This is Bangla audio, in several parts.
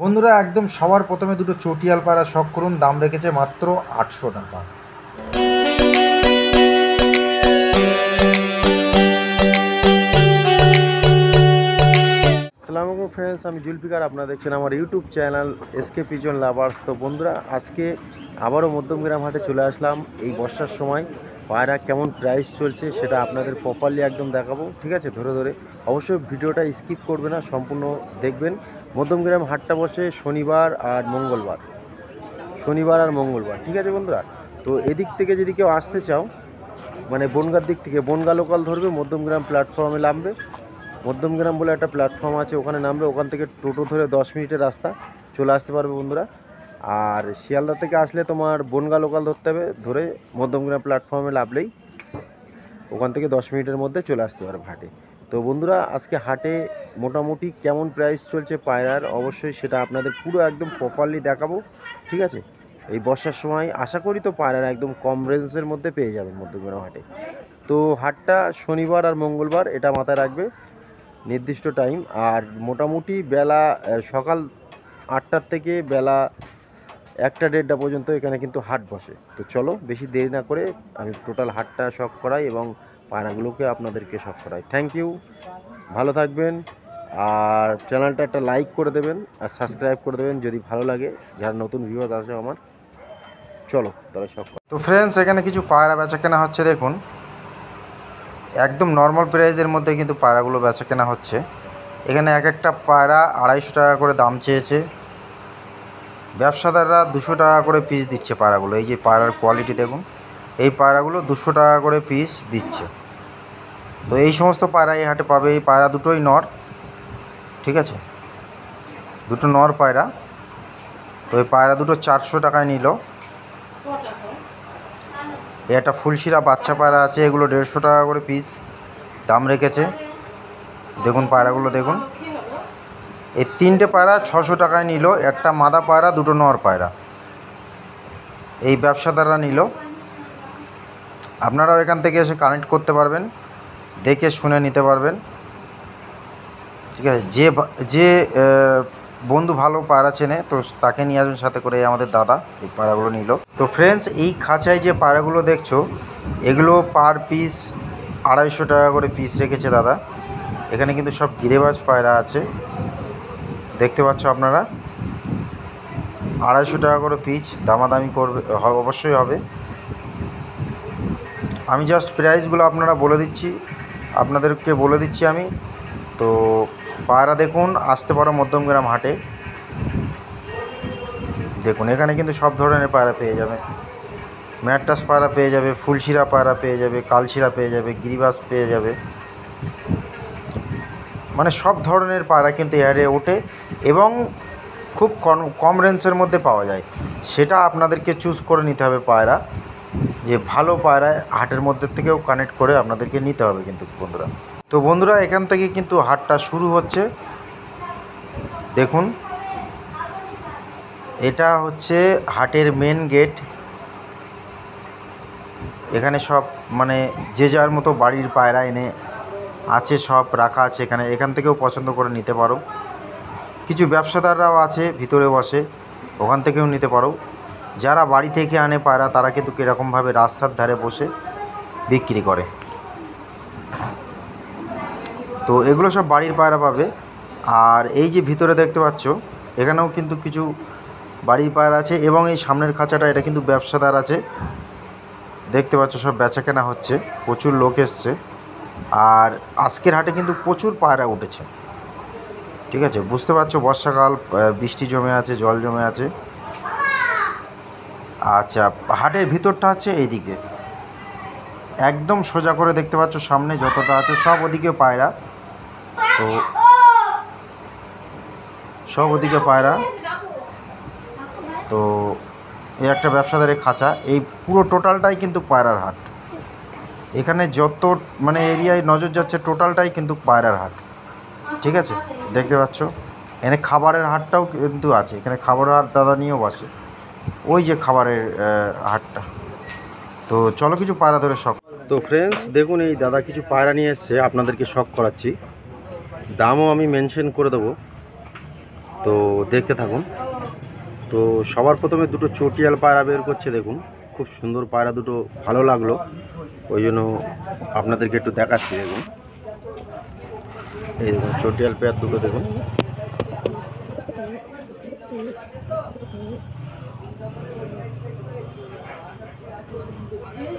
বন্ধুরা একদম সবার প্রথমে দুটো চটিয়াল পায়রা শখ করুন, দাম রেখেছে মাত্র 800 টাকা। আসসালামু আলাইকুম ফ্রেন্ডস, আমি জুলফিকার, আপনারা দেখছেন আমার YouTube channel SK pigeon lovers. তো বন্ধুরা আজকে আবারও মধ্যমগ্রাম হাটে চলে আসলাম। এই বর্ষার সময় পায়রা কেমন প্রাইস চলছে সেটা আপনাদের প্রপারলি একদম দেখাবো, ঠিক আছে? ধরে ধরে অবশ্যই ভিডিওটা স্কিপ করবে না, সম্পূর্ণ দেখবেন। মধ্যমগ্রাম হাটটা বসে শনিবার আর মঙ্গলবার, ঠিক আছে বন্ধুরা? তো এদিক থেকে যদি কেউ আসতে চাও, মানে বনগাঁর দিক থেকে, বনগাঁ লোকাল ধরবে, মধ্যমগ্রাম প্ল্যাটফর্মে নামবে। মধ্যমগ্রাম বলে একটা প্ল্যাটফর্ম আছে, ওখানে নামবে। ওখান থেকে টোটো ধরে 10 মিনিটের রাস্তা, চলে আসতে পারবে বন্ধুরা। আর শিয়ালদা থেকে আসলে তোমার বনগাঁ লোকাল ধরতে হবে, ধরে মধ্যমগ্রাম প্ল্যাটফর্মে নামলেই ওখান থেকে 10 মিনিটের মধ্যে চলে আসতে পারবে হাটে। তো বন্ধুরা আজকে হাটে মোটামুটি কেমন প্রাইস চলছে পায়রার, অবশ্যই সেটা আপনাদের পুরো একদম প্রপারলি দেখাবো, ঠিক আছে? এই বর্ষার সময় আশা করি তো পায়রার একদম কম রেঞ্জের মধ্যে পেয়ে যাবেন মধ্যমগ্রাম হাটে। তো হাটটা শনিবার আর মঙ্গলবার, এটা মাথায় রাখবে, নির্দিষ্ট টাইম। আর মোটামুটি বেলা সকাল 8টার থেকে বেলা 1টা 1:30টা পর্যন্ত এখানে কিন্তু হাট বসে। তো চলো বেশি দেরি না করে আমি টোটাল হাটটা শখ করাই এবং পায়রাগুলোকে আপনাদেরকে শখ করাই। থ্যাংক ইউ, ভালো থাকবেন। আর চ্যানেলটা একটা লাইক করে দেবেন আর সাবস্ক্রাইব করে দেবেন যদি ভালো লাগে, যারা নতুন ভিউয়ার আছে আমার। চলো তবে শখ। তো ফ্রেন্ডস এখানে কিছু পায়রা বেচা কেনা হচ্ছে, দেখুন একদম নর্মাল প্রাইসের মধ্যে কিন্তু পায়রাগুলো বেচা কেনা হচ্ছে। এখানে এক একটা পায়রা 250 টাকা করে দাম চেয়েছে। ব্যবসাদাররা 200 টাকা করে পিস দিচ্ছে পায়রাগুলো। এই যে পায়রার কোয়ালিটি দেখুন, এই পায়রাগুলো 200 টাকা করে পিস দিচ্ছে। তো এই সমস্ত পায়রা এই হাটে পাবে। এই পায়রা দুটোই নর, ঠিক আছে? দুটো নর পায়রা। তো এই পায়রা দুটো 400 টাকায় নিল। একটা ফুলশিরা বাচ্চা পায়রা আছে, এগুলো 150 টাকা করে পিস দাম রেখেছে। দেখুন পায়রাগুলো দেখুন, এই 3টে পায়রা 600 টাকায় নিল। একটা মাদা পায়রা, দুটো নর পায়রা, এই ব্যবসাদাররা নিল। আপনারাও এখান থেকে এসে কানেক্ট করতে পারবেন, দেখে শুনে নিতে পারবেন, ঠিক আছে? যে বন্ধু ভালো পায়রা চেনে তো তাকে নিয়ে আসবেন সাথে করে। আমাদের দাদা এই পায়রাগুলো নিল। তো ফ্রেন্ডস এই খাঁচায় যে পায়রাগুলো দেখছো, এগুলো পার পিস 250 টাকা করে পিস রেখেছে দাদা। এখানে কিন্তু সব গিরেবাজ পায়রা আছে, দেখতে পাচ্ছ আপনারা। 250 টাকা করে পিস, দামাদামি করবে, অবশ্যই হবে। আমি জাস্ট প্রাইসগুলো আপনারা বলে দিচ্ছি, আপনাদেরকে বলে দিচ্ছি আমি। তো পায়রা দেখুন, আসতে পারো মধ্যমগ্রাম হাটে। দেখুন এখানে কিন্তু সব ধরনের পায়রা পেয়ে যাবে। ম্যাট্রাস পায়রা পেয়ে যাবে, ফুলশিরা পায়রা পেয়ে যাবে, কালশিরা পেয়ে যাবে, গিরিবাজ পেয়ে যাবে, মানে সব ধরনের পায়রা কিন্তু এয়ারে ওঠে এবং খুব কম রেঞ্জের মধ্যে পাওয়া যায়। সেটা আপনাদেরকে চুজ করে নিতে হবে পায়রা, যে ভালো পায়রা হাটের মধ্যে থেকেও কানেক্ট করে আপনাদেরকে নিতে হবে কিন্তু বন্ধুরা। তো বন্ধুরা এখান থেকে কিন্তু হাটটা শুরু হচ্ছে। দেখুন এটা হচ্ছে হাটের মেন গেট। এখানে সব মানে যে যার মতো বাড়ির পায়রা এনে আছে, সব রাখা আছে এখানে। এখান থেকেও পছন্দ করে নিতে পারো। কিছু ব্যবসাদাররাও আছে ভিতরে বসে, ওখান থেকেও নিতে পারো। যারা বাড়ি থেকে আনে পায়রা তারা কিন্তু কীরকমভাবে রাস্তার ধারে বসে বিক্রি করে। তো এগুলো সব বাড়ির পায়রা পাবে। আর এই যে ভিতরে দেখতে পাচ্ছ, এখানেও কিন্তু কিছু বাড়ির পায়রা আছে এবং এই সামনের খাঁচাটা, এটা কিন্তু ব্যবসাদার আছে, দেখতে পাচ্ছ সব বেচা কেনা হচ্ছে। প্রচুর লোক এসছে। আর আজকের হাটে কিন্তু প্রচুর পায়রা উঠেছে, ঠিক আছে? বুঝতে পারছো বর্ষাকাল, বৃষ্টি জমে আছে, জল জমে আছে। আচ্ছা, হাটের ভিতরটা হচ্ছে এইদিকে, একদম সোজা করে দেখতে পাচ্ছ সামনে যতটা আছে সব ওদিকে পায়রা। তো সব ওদিকে পায়রা। তো এই একটা ব্যবসাদারের খাঁচা, এই পুরো টোটালটাই কিন্তু পায়রার হাট। এখানে যত মানে এরিয়ায় নজর যাচ্ছে টোটালটাই কিন্তু পায়রার হাট, ঠিক আছে? দেখতে পাচ্ছ এখানে খাবারের হাটটাও কিন্তু আছে। এখানে খাবারের হাট দাদা নিয়েও বসে, ওই যে খাবারের হাটটা। তো চলো কিছু পায়রা ধরে শখ। তো ফ্রেন্ডস দেখুন এই দাদা কিছু পায়রা নিয়ে এসছে, আপনাদেরকে শখ করাচ্ছি। দামও আমি মেনশন করে দেবো। তো দেখতে থাকুন। তো সবার প্রথমে দুটো চটিয়াল পায়রা বের করছে, দেখুন খুব সুন্দর পায়রা দুটো, ভালো লাগলো ওই জন্য আপনাদেরকে একটু দেখাচ্ছি। দেখুন এই দেখুন চটিয়াল পেয়ার দুটো দেখুন।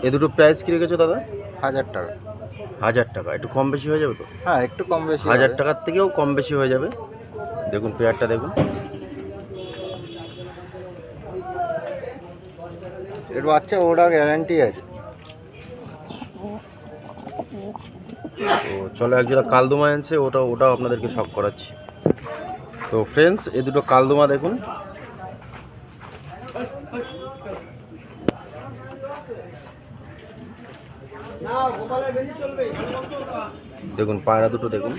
এ দুটো প্রাইস কি রেখেছো দাদা? 1000 টাকা। 1000 টাকা, একটু কম বেশি হয়ে যাবে তো? হ্যাঁ, একটু কম বেশি 1000 টাকার থেকেও কম বেশি হয়ে যাবে। দেখুন পেয়ারটা দেখুন। এর বাচ্চা ওটা গ্যারান্টি আছে। তো চলো একজোড়া কালদমা আনছে, ওটাও আপনাদেরকে শখ করাচ্ছি। তো ফ্রেন্ডস এই দুটো কালদমা দেখুন। দেখুন পায়রা দুটো দেখুন।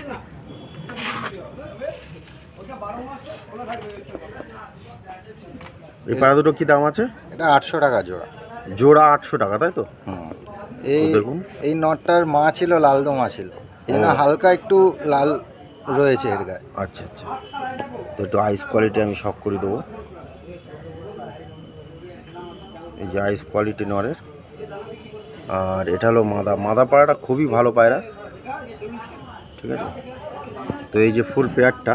এই পায়রা দুটো কি দাম আছে? এটা 800 টাকা জোড়া। জোড়া 800 টাকা, তাই তো? এই দেখুন এই নটটার মা ছিল লালদমা ছিল, এই জন্য হালকা একটু লাল রয়েছে এর গায়ে। আচ্ছা আচ্ছা, তো একটু আইস কোয়ালিটি আমি শখ করে দেবো। এই যে আইস কোয়ালিটি নরের, আর এটা হলো মাদা পায়রাটা খুবই ভালো পায়রা, ঠিক আছে। তো এই যে ফুল পেয়ারটা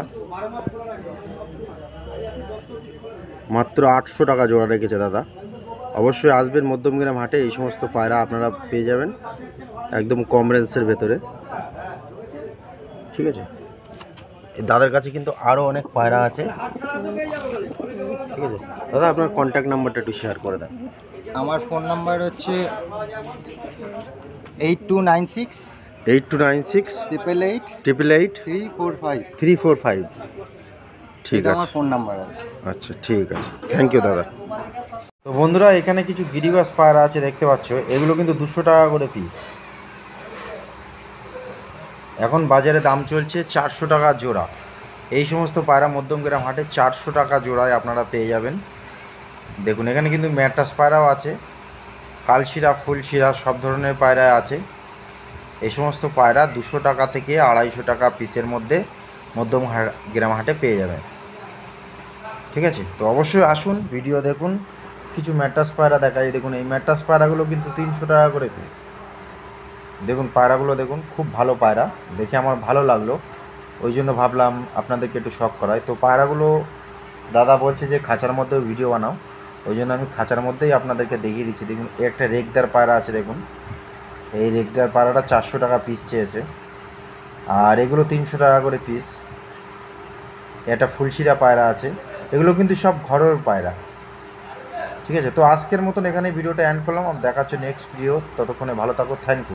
মাত্র 800 টাকা জোড়া রেখেছে দাদা। অবশ্যই আসবেন মধ্যমগ্রাম হাটে, এই সমস্ত পায়রা আপনারা পেয়ে যাবেন একদম কম রেঞ্জের ভেতরে, ঠিক আছে। দাদার কাছে কিন্তু আরও অনেক পায়রা আছে, ঠিক আছে। দাদা আপনার কন্ট্যাক্ট নাম্বারটা একটু শেয়ার করে দেন। আমার ফোন নাম্বার হচ্ছে 8296 8296 888 888 345। 345। ঠিক আছে, আমার ফোন নাম্বার আছে। আচ্ছা ঠিক আছে, থ্যাংক ইউ দাদা। তো বন্ধুরা এখানে কিছু গিরিবাস পায়রা আছে দেখতে পাচ্ছ, এগুলো কিন্তু 200 টাকা করে পিস। এখন বাজারে দাম চলছে 400 টাকা জোড়া। এই সমস্ত পায়রা মধ্যমগ্রাম হাটে 400 টাকা জোড়ায় আপনারা পেয়ে যাবেন। দেখুন এখানে কিন্তু ম্যাট্রাস পায়রাও আছে, কালশিরা ফুলশিরা সব ধরনের পায়রা আছে। এই সমস্ত পায়রা 200 টাকা থেকে 250 টাকা পিসের মধ্যে মধ্যমগ্রাম হাটে পেয়ে যাবেন, ঠিক আছে। তো অবশ্যই আসুন, ভিডিও দেখুন। কিছু ম্যাট্রাস পায়রা দেখাই, দেখুন এই ম্যাট্রাস পায়রাগুলো কিন্তু 300 টাকা করে পিস। দেখুন পায়রাগুলো দেখুন, খুব ভালো পায়রা, দেখে আমার ভালো লাগলো, ওই জন্য ভাবলাম আপনাদেরকে একটু শখ করাই। তো পায়রাগুলো দাদা বলছে যে খাঁচার মধ্যেও ভিডিও বানাও, ওই জন্য আমি খাঁচার মধ্যেই আপনাদেরকে দেখিয়ে দিচ্ছি। দেখুন একটা রেগদার পায়রা আছে, দেখুন এই রেগদার পায়রাটা 400 টাকা পিস চেয়েছে, আর এগুলো 300 টাকা করে পিস। এটা ফুলশিরা পায়রা আছে, এগুলো কিন্তু সব ঘরের পায়রা, ঠিক আছে। তো আজকের মতন এখানে ভিডিওটা এন্ড করলাম, দেখাচ্ছে নেক্সট ভিডিও, ততক্ষণে ভালো থাকো, থ্যাংক ইউ।